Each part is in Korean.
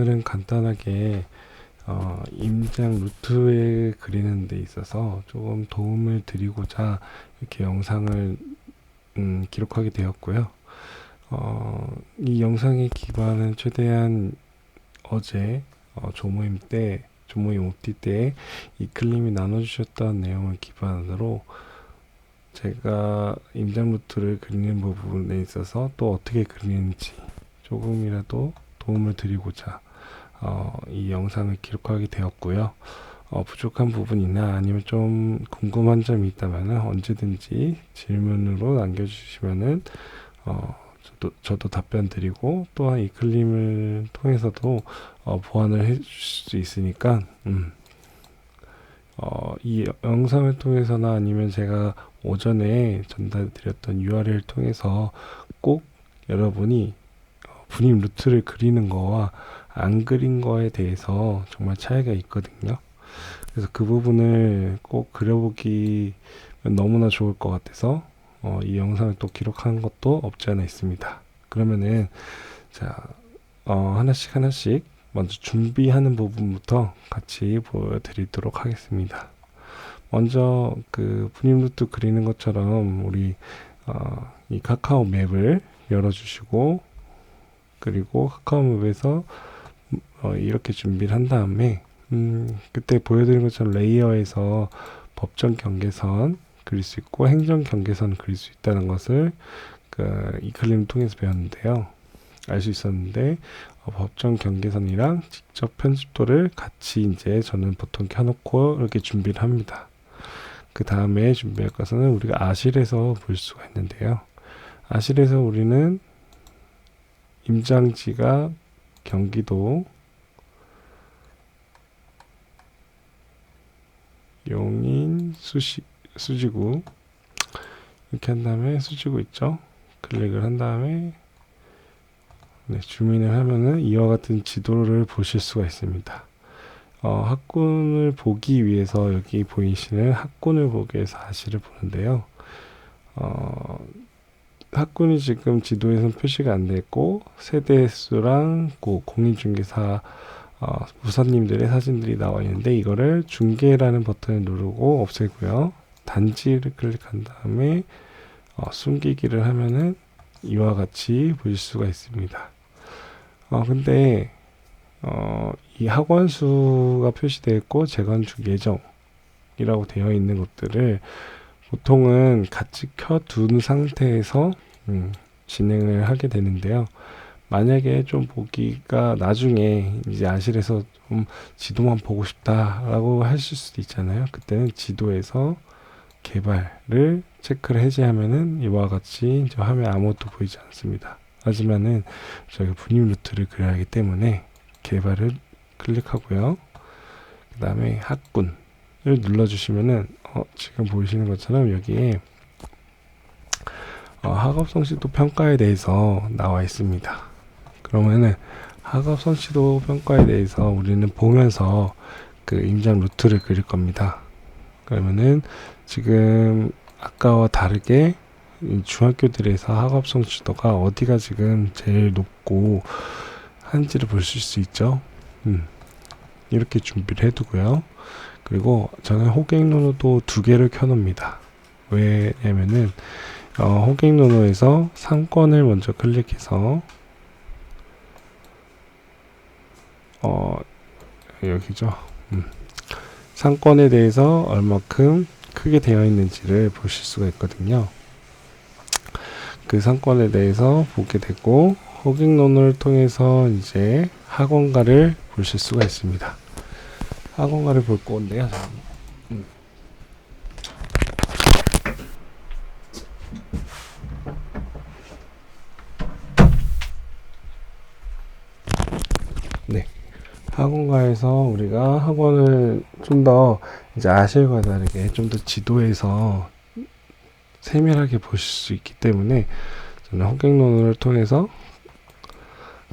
오늘은 간단하게 임장 루트에 그리는 데 있어서 조금 도움을 드리고자 이렇게 영상을 기록하게 되었고요. 이 영상의 기반은 최대한 어제 조모임 OT 때 이클림이 나눠주셨던 내용을 기반으로 제가 임장 루트를 그리는 부분에 있어서 또 어떻게 그리는지 조금이라도 도움을 드리고자 이 영상을 기록하게 되었고요. 부족한 부분이나 아니면 좀 궁금한 점이 있다면 언제든지 질문으로 남겨주시면은 저도 답변 드리고, 또한 이 클림을 통해서도 보완을 해줄 수 있으니까 이 영상을 통해서나 아니면 제가 오전에 전달드렸던 URL을 통해서 꼭 여러분이 분임 루트를 그리는 거와 안 그린 거에 대해서 정말 차이가 있거든요. 그래서 그 부분을 꼭 그려보기 너무나 좋을 것 같아서 이 영상을 또 기록한 것도 없지 않아 있습니다. 그러면은 자 하나씩 먼저 준비하는 부분부터 같이 보여드리도록 하겠습니다. 먼저 그 분임 루트 그리는 것처럼 우리 이 카카오 맵을 열어주시고, 그리고 카카오 맵에서 이렇게 준비를 한 다음에 그때 보여드린 것처럼 레이어에서 법정 경계선 그릴 수 있고 행정 경계선 그릴 수 있다는 것을 이클림 통해서 배웠는데요. 알 수 있었는데 법정 경계선이랑 직접 편집도를 같이 이제 저는 보통 켜놓고 이렇게 준비를 합니다. 그 다음에 준비할 것은 우리가 아실에서 볼 수가 있는데요. 아실에서 우리는 임장지가 경기도 용인 수지구 이렇게 한 다음에 수지구 있죠. 클릭을 한 다음에 주민을 하면은 이와 같은 지도를 보실 수가 있습니다. 학군을 보기 위해서 여기 보이시는 학군을 보기 위해서 아실을 보는데요. 학군이 지금 지도에서는 표시가 안 됐고 세대수랑 공인중개사 부사님들의 사진들이 나와 있는데, 이거를 중계라는 버튼을 누르고 없애고요. 단지를 클릭한 다음에 숨기기를 하면은 이와 같이 보실 수가 있습니다. 근데 이 학원 수가 표시되어 있고 재건축 예정이라고 되어 있는 것들을 보통은 같이 켜둔 상태에서 진행을 하게 되는데요. 만약에 좀 보기가 나중에 이제 아실에서 좀 지도만 보고 싶다라고 하실 수도 있잖아요. 그때는 지도에서 개발을 체크를 해제하면은 이와 같이 이제 화면에 아무것도 보이지 않습니다. 하지만은 저희가 분임 루트를 그려야 하기 때문에 개발을 클릭하고요. 그 다음에 학군을 눌러주시면은 지금 보이시는 것처럼 여기에 학업 성취도 평가에 대해서 나와 있습니다. 그러면은 학업 성취도 평가에 대해서 우리는 보면서 그 임장 루트를 그릴 겁니다. 그러면은 지금 아까와 다르게 중학교들에서 학업 성취도가 어디가 지금 제일 높고 한지를 보실 수 있죠. 이렇게 준비를 해두고요. 그리고 저는 호갱노노도 2개를 켜놓습니다. 왜냐면은 호갱노노에서 상권을 먼저 클릭해서 여기죠. 상권에 대해서 얼마큼 크게 되어 있는지를 보실 수가 있거든요. 그 상권에 대해서 보게 되고, 호갱노노를 통해서 이제 학원가를 보실 수가 있습니다. 학원가를 볼 건데요. 네. 학원가에서 우리가 학원을 좀 더 이제 아실과 다르게 좀 더 지도에서 세밀하게 보실 수 있기 때문에 저는 호갱노노를 통해서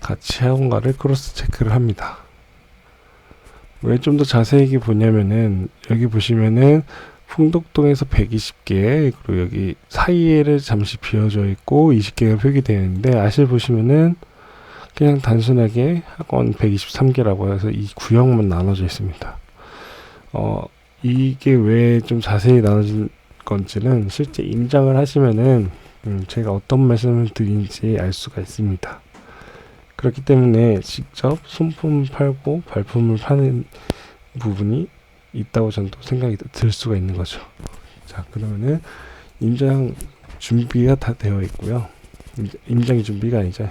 같이 학원가를 크로스 체크를 합니다. 왜 좀 더 자세히 보냐면은 여기 보시면은 풍덕동에서 120개, 그리고 여기 사이에를 잠시 비어져 있고 20개가 표기되어 있는데, 아실 보시면은 그냥 단순하게 학원 123개라고 해서 이 구역만 나눠져 있습니다. 이게 왜 좀 자세히 나눠진 건지는 실제 임장을 하시면은 제가 어떤 말씀을 드린지 알 수가 있습니다. 그렇기 때문에 직접 손품 팔고 발품을 파는 부분이 있다고 저는 또 생각이 들 수가 있는 거죠. 자, 그러면은 임장 준비가 다 되어 있고요. 임장 준비가 아니죠.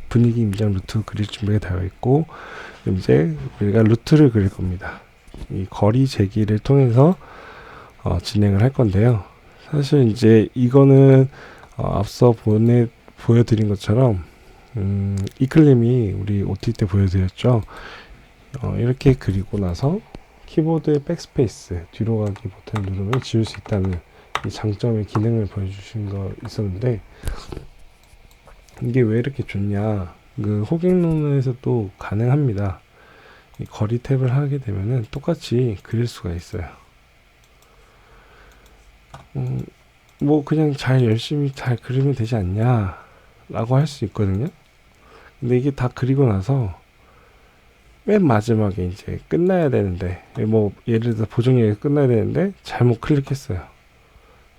분위기 임장 루트 그릴 준비가 되어 있고, 이제 우리가 루트를 그릴 겁니다. 이 거리 재기를 통해서 진행을 할 건데요. 사실 이제 이거는 앞서 보여드린 것처럼 이클림이 우리 OT 때 보여드렸죠. 이렇게 그리고 나서 키보드의 백스페이스 뒤로 가기 버튼을 누르면 지울 수 있다는 이 장점의 기능을 보여주신 거 있었는데, 이게 왜 이렇게 좋냐, 그 호갱론에서도 가능합니다. 이 거리 탭을 하게 되면은 똑같이 그릴 수가 있어요. 뭐 그냥 열심히 잘 그리면 되지 않냐 라고 할 수 있거든요. 근데 이게 다 그리고 나서 맨 마지막에 이제 끝나야 되는데, 뭐 예를 들어 보정얘기가 끝나야 되는데 잘못 클릭했어요.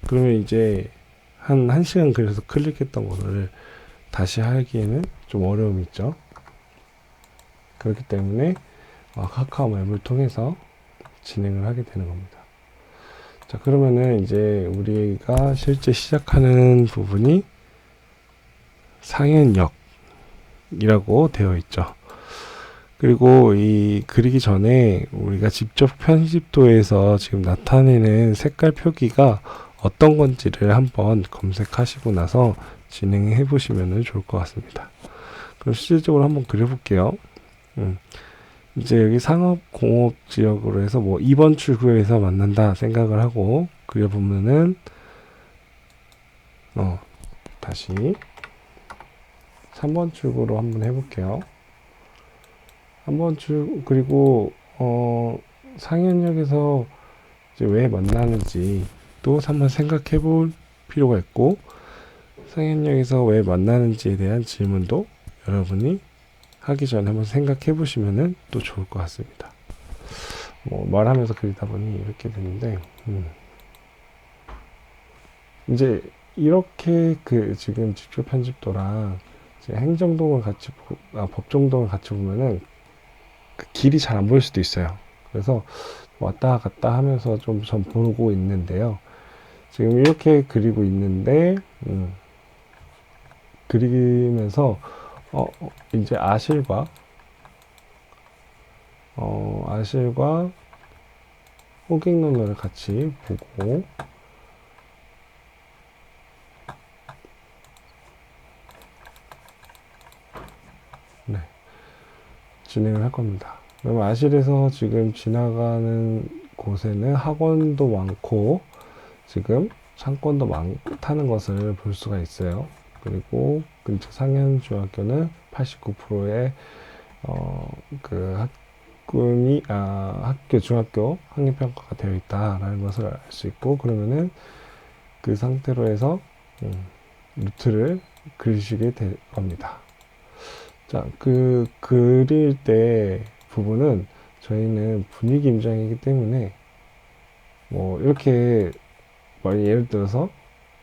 그러면 이제 한 1시간 그려서 클릭했던 거를 다시 하기에는 좀 어려움이 있죠. 그렇기 때문에 카카오 맵을 통해서 진행을 하게 되는 겁니다. 자, 그러면은 이제 우리가 실제 시작하는 부분이 상현역이라고 되어 있죠. 그리고 이 그리기 전에 우리가 직접 편집도에서 지금 나타내는 색깔 표기가 어떤 건지를 한번 검색하시고 나서 진행해 보시면 좋을 것 같습니다. 그럼 실질적으로 한번 그려볼게요. 이제 여기 상업공업지역으로 해서 뭐 2번 출구에서 만난다 생각을 하고 그려보면은 다시 3번 출구로 한번 해볼게요. 그리고 상현역에서 이제 왜 만나는지 또 한번 생각해 볼 필요가 있고, 상현역에서 왜 만나는지에 대한 질문도 여러분이 하기 전에 한번 생각해 보시면 또 좋을 것 같습니다. 뭐 말하면서 그리다 보니 이렇게 되는데, 이제 이렇게 지금 직접 편집도랑 행정동을 법정동을 같이 보면은 그 길이 잘 안 보일 수도 있어요. 그래서 왔다 갔다 하면서 좀 전 보고 있는데요. 지금 이렇게 그리고 있는데, 그리면서 이제 아실과 호갱론을 같이 보고, 네, 진행을 할 겁니다. 그럼 아실에서 지금 지나가는 곳에는 학원도 많고 지금 상권도 많다는 것을 볼 수가 있어요. 그리고 근처 상현중학교는 89%의 중학교 학력평가가 되어 있다라는 것을 알 수 있고, 그러면은 그 상태로 해서 루트를 그리시게 될 겁니다. 자, 그릴 때 부분은 저희는 분위기 임장이기 때문에 뭐 이렇게 예를 들어서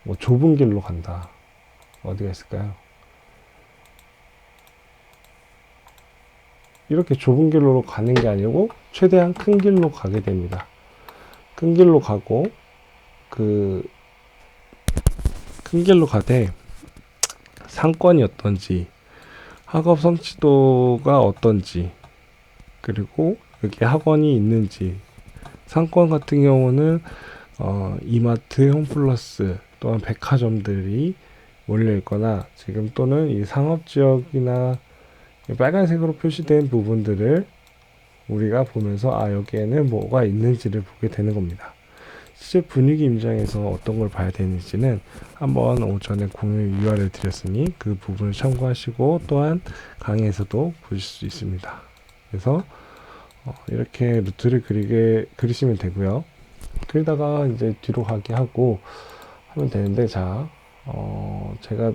뭐 좁은 길로 간다. 어디가 있을까요? 이렇게 좁은 길로 가는 게 아니고 최대한 큰 길로 가게 됩니다. 큰 길로 가고 큰 길로 가되 상권이 어떤지, 학업 성취도가 어떤지, 그리고 여기 학원이 있는지, 상권 같은 경우는 이마트, 홈플러스 또한 백화점들이 몰려 있거나 지금 또는 이 상업지역이나 빨간색으로 표시된 부분들을 우리가 보면서 여기에는 뭐가 있는지를 보게 되는 겁니다. 실제 분위기 임장에서 어떤 걸 봐야 되는지는 한번 오전에 공유 URL 드렸으니 그 부분을 참고하시고 또한 강의에서도 보실 수 있습니다. 그래서 이렇게 루트를 그리시면 되고요. 그러다가 이제 뒤로 가게 하고 하면 되는데, 자, 제가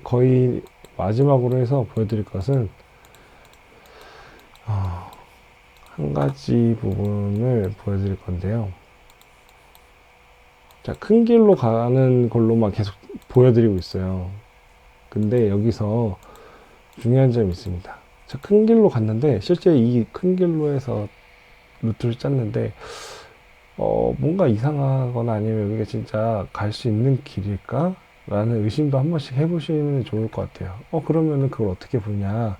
거의 마지막으로 해서 보여드릴 것은 한 가지 부분을 보여드릴 건데요. 자, 큰 길로 가는 걸로만 계속 보여드리고 있어요. 근데 여기서 중요한 점이 있습니다. 자, 큰 길로 갔는데 실제 이 큰 길로 해서 루트를 짰는데 뭔가 이상하거나 아니면 여기가 진짜 갈 수 있는 길일까? 라는 의심도 한 번씩 해보시면 좋을 것 같아요. 그러면은 그걸 어떻게 보냐?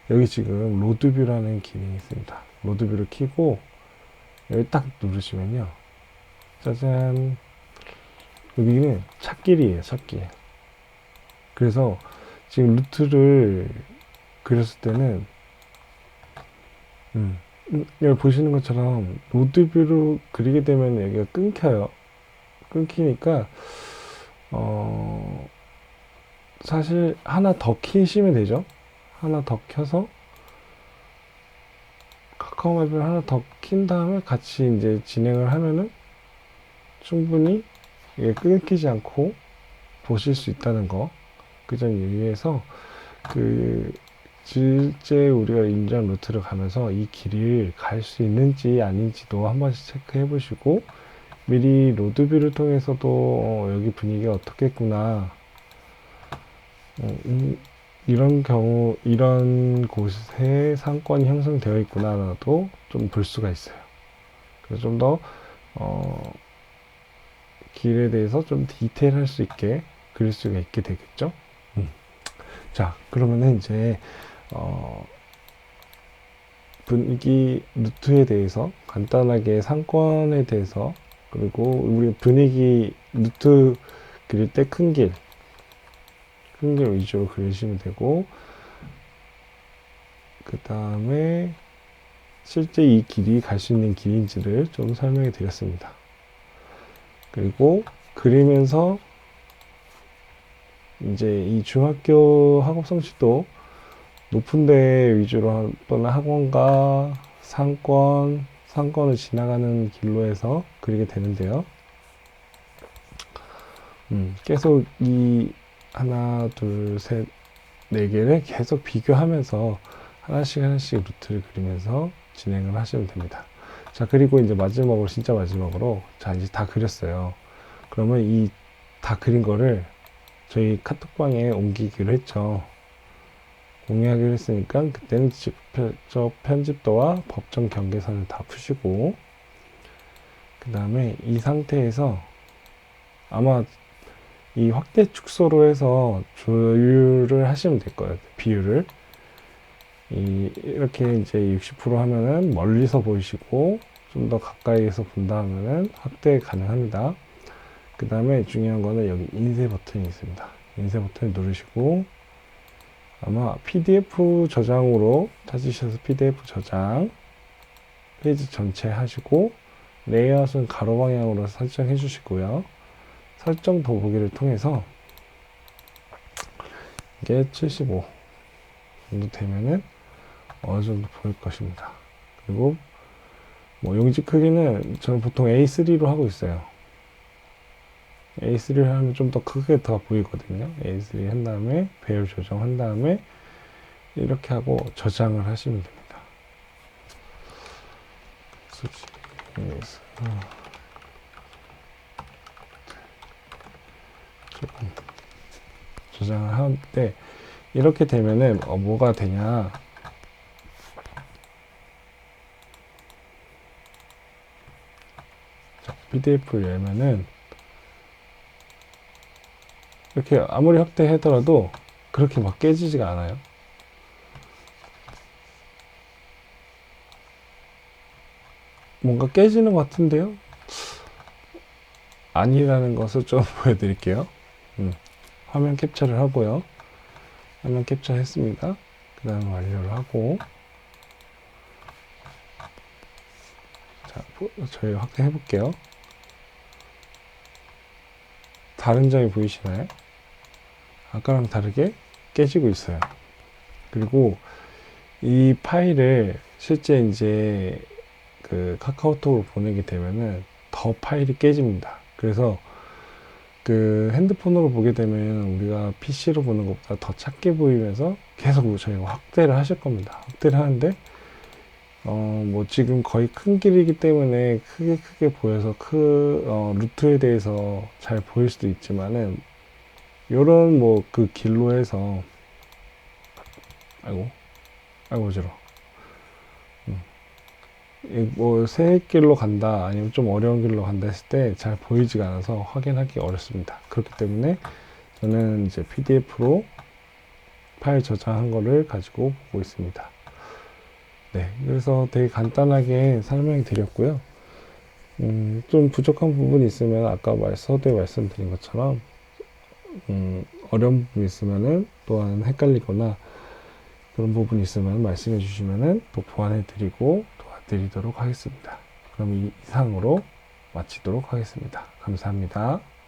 여기 지금 로드뷰라는 기능이 있습니다. 로드뷰를 켜고 여기 딱 누르시면요. 짜잔. 여기는 찾길이에요, 찾길. 그래서 지금 루트를 그렸을 때는 여기 보시는 것처럼 로드뷰로 그리게 되면 여기가 끊겨요. 끊기니까 사실 하나 더 키시면 되죠. 하나 더 켜서 카카오맵을 하나 더 킨 다음에 같이 이제 진행을 하면은 충분히 이게 끊기지 않고 보실 수 있다는 거. 그 점 유의해서 실제 우리가 인정 루트를 가면서 이 길을 갈 수 있는지 아닌지도 한 번씩 체크해 보시고 미리 로드뷰를 통해서도 여기 분위기가 어떻겠구나, 이런 경우 이런 곳에 상권이 형성되어 있구나라도 좀 볼 수가 있어요. 그래서 좀 더 길에 대해서 좀 디테일할 수 있게 그릴 수가 있게 되겠죠. 자, 그러면은 이제 분위기 루트에 대해서 간단하게 상권에 대해서, 그리고 우리 분위기 루트 그릴 때 큰 길 위주로 그리시면 되고, 그 다음에 실제 이 길이 갈 수 있는 길인지를 좀 설명해 드렸습니다. 그리고 그리면서 이제 이 중학교 학업 성취도 높은 데 위주로 또는 학원과 상권을 지나가는 길로 해서 그리게 되는데요. 계속 이 하나, 둘, 셋, 네 개를 계속 비교하면서 하나씩 루트를 그리면서 진행을 하시면 됩니다. 자, 그리고 이제 마지막으로, 진짜 마지막으로, 자, 이제 다 그렸어요. 그러면 이 다 그린 거를 저희 카톡방에 옮기기로 했죠. 공유하기로 했으니까 그때는 직접 편집도와 법정 경계선을 다 푸시고, 그 다음에 이 상태에서 아마 이 확대 축소로 해서 조율을 하시면 될 거예요. 비율을 이렇게 이제 60% 하면은 멀리서 보이시고, 좀 더 가까이에서 본다 하면은 확대 가능합니다. 그 다음에 중요한 거는 여기 인쇄 버튼이 있습니다. 인쇄 버튼을 누르시고 아마 PDF 저장으로 찾으셔서 PDF 저장, 페이지 전체 하시고 레이아웃은 가로 방향으로 설정해 주시고요. 설정 더보기를 통해서 이게 75 정도 되면은 어느 정도 보일 것입니다. 그리고 뭐 용지 크기는 저는 보통 A3로 하고 있어요. A3를 하면 좀 더 크게 더 보이거든요. A3 한 다음에 배열 조정한 다음에 이렇게 하고 저장을 하시면 됩니다. 수직에서 조금 저장을 하는데, 이렇게 되면은 뭐가 되냐, PDF를 열면은 이렇게 아무리 확대하더라도 그렇게 막 깨지지가 않아요. 뭔가 깨지는 것 같은데요? 아니라는 것을 좀 보여드릴게요. 화면 캡처를 하고요. 화면 캡처 했습니다. 그 다음에 완료를 하고, 자, 저희 확대해 볼게요. 다른 점이 보이시나요? 아까랑 다르게 깨지고 있어요. 그리고 이 파일을 실제 이제 그 카카오톡으로 보내게 되면은 더 파일이 깨집니다. 그래서 그 핸드폰으로 보게 되면 우리가 PC로 보는 것보다 더 작게 보이면서 계속 저희가 확대를 하실 겁니다. 확대를 하는데 뭐 지금 거의 큰 길이기 때문에 크게 보여서 루트에 대해서 잘 보일 수도 있지만은 요런 뭐 그 길로 해서 아이고 어지러워. 새 길로 간다 아니면 좀 어려운 길로 간다 했을 때 잘 보이지가 않아서 확인하기 어렵습니다. 그렇기 때문에 저는 이제 PDF로 파일 저장한 거를 가지고 보고 있습니다. 네, 그래서 되게 간단하게 설명해 드렸고요. 좀 부족한 부분이 있으면 아까 서두에 말씀드린 것처럼 어려운 부분이 있으면은 또한 헷갈리거나 그런 부분이 있으면 말씀해 주시면은 또 보완해 드리고 도와드리도록 하겠습니다. 그럼 이상으로 마치도록 하겠습니다. 감사합니다.